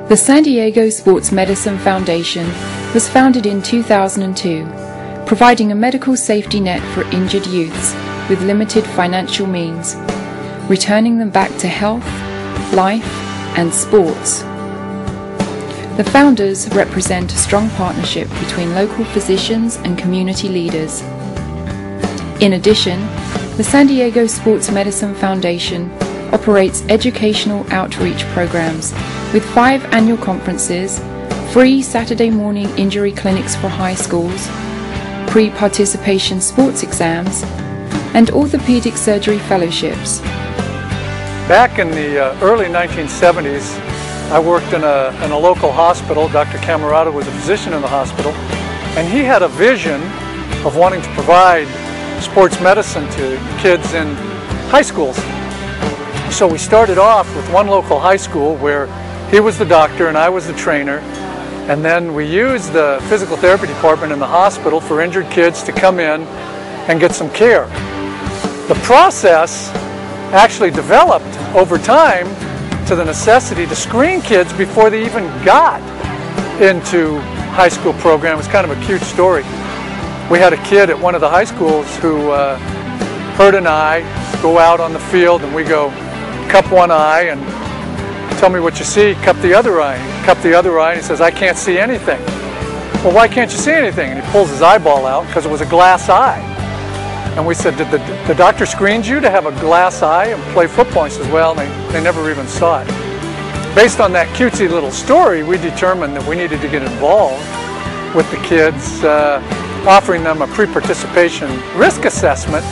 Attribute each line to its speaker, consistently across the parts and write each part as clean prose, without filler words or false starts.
Speaker 1: The San Diego Sports Medicine Foundation was founded in 2002, providing a medical safety net for injured youths with limited financial means, returning them back to health, life, and sports. The founders represent a strong partnership between local physicians and community leaders. In addition, the San Diego Sports Medicine Foundation operates educational outreach programs with 5 annual conferences, free Saturday morning injury clinics for high schools, pre-participation sports exams, and orthopedic surgery fellowships.
Speaker 2: Back in the early 1970s, I worked in a local hospital. Dr. Camarado was a physician in the hospital, and he had a vision of wanting to provide sports medicine to kids in high schools. So we started off with one local high school where he was the doctor and I was the trainer, and then we used the physical therapy department in the hospital for injured kids to come in and get some care. The process actually developed over time to the necessity to screen kids before they even got into high school program. It's kind of a cute story. We had a kid at one of the high schools who hurt an eye, go out on the field, and we go, cup one eye and tell me what you see. Cup the other eye. Cup the other eye, and he says, I can't see anything. Well, why can't you see anything? And he pulls his eyeball out because it was a glass eye. And we said, did the doctor screen you to have a glass eye and play football? He says, well, they never even saw it. Based on that cutesy little story, we determined that we needed to get involved with the kids, offering them a pre-participation risk assessment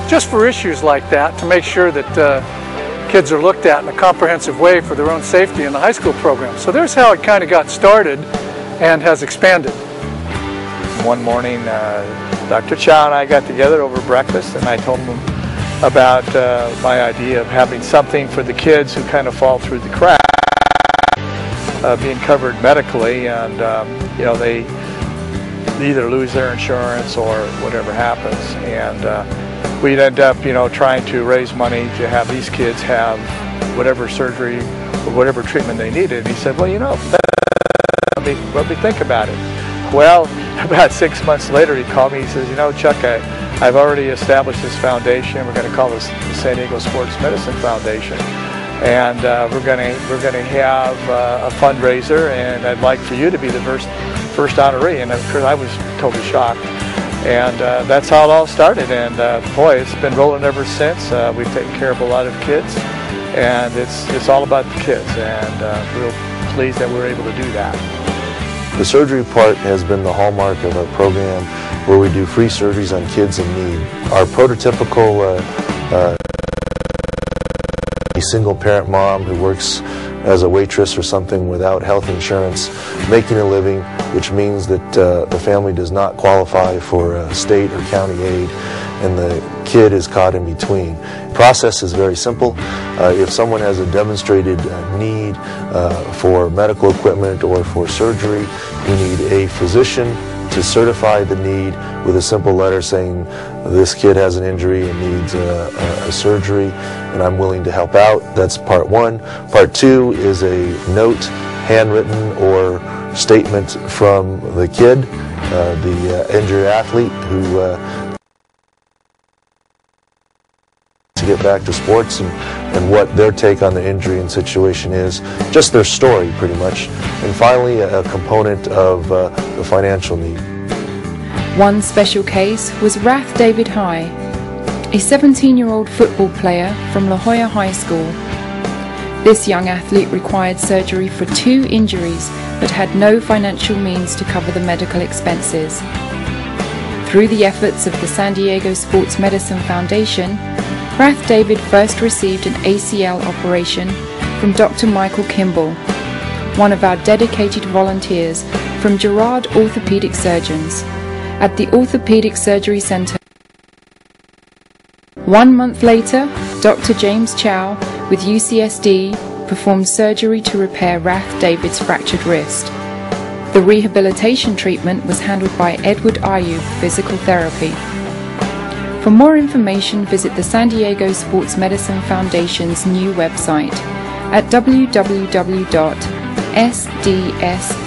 Speaker 2: just for issues like that, to make sure that kids are looked at in a comprehensive way for their own safety in the high school program. So there's how it kind of got started and has expanded.
Speaker 3: One morning, Dr. Chao and I got together over breakfast, and I told him about my idea of having something for the kids who kind of fall through the cracks, being covered medically, and you know, they either lose their insurance or whatever happens, and we'd end up, you know, trying to raise money to have these kids have whatever surgery or whatever treatment they needed. And he said, well, you know, let me think about it. Well, about 6 months later, he called me. He says, you know, Chuck, I've already established this foundation. We're going to call this the San Diego Sports Medicine Foundation, and we're going to have a fundraiser, and I'd like for you to be the first honoree. And of course, I was totally shocked. And that's how it all started. And boy, it's been rolling ever since. We've taken care of a lot of kids, and it's all about the kids. And real pleased that we're able to do that.
Speaker 4: The surgery part has been the hallmark of our program, where we do free surgeries on kids in need. Our prototypical a single-parent mom who works as a waitress or something without health insurance, making a living, which means that the family does not qualify for state or county aid, and the kid is caught in between. The process is very simple. If someone has a demonstrated need for medical equipment or for surgery, we need a physician to certify the need with a simple letter saying this kid has an injury and needs a surgery, and I'm willing to help out. That's part one. Part two is a note, handwritten or statement from the kid, the injured athlete, who to get back to sports, and what their take on the injury and situation is, just their story pretty much, and finally a component of the financial need.
Speaker 1: One special case was Rath David High, a 17-year-old football player from La Jolla High School. This young athlete required surgery for 2 injuries but had no financial means to cover the medical expenses. Through the efforts of the San Diego Sports Medicine Foundation, Rath David first received an ACL operation from Dr. Michael Kimball, one of our dedicated volunteers from Girard Orthopedic Surgeons, at the Orthopedic Surgery Center. 1 month later, Dr. James Chao with UCSD performed surgery to repair Rath David's fractured wrist. The rehabilitation treatment was handled by Edward Ayub Physical Therapy. For more information, visit the San Diego Sports Medicine Foundation's new website at www.sdsmf.org. sdsmf.com.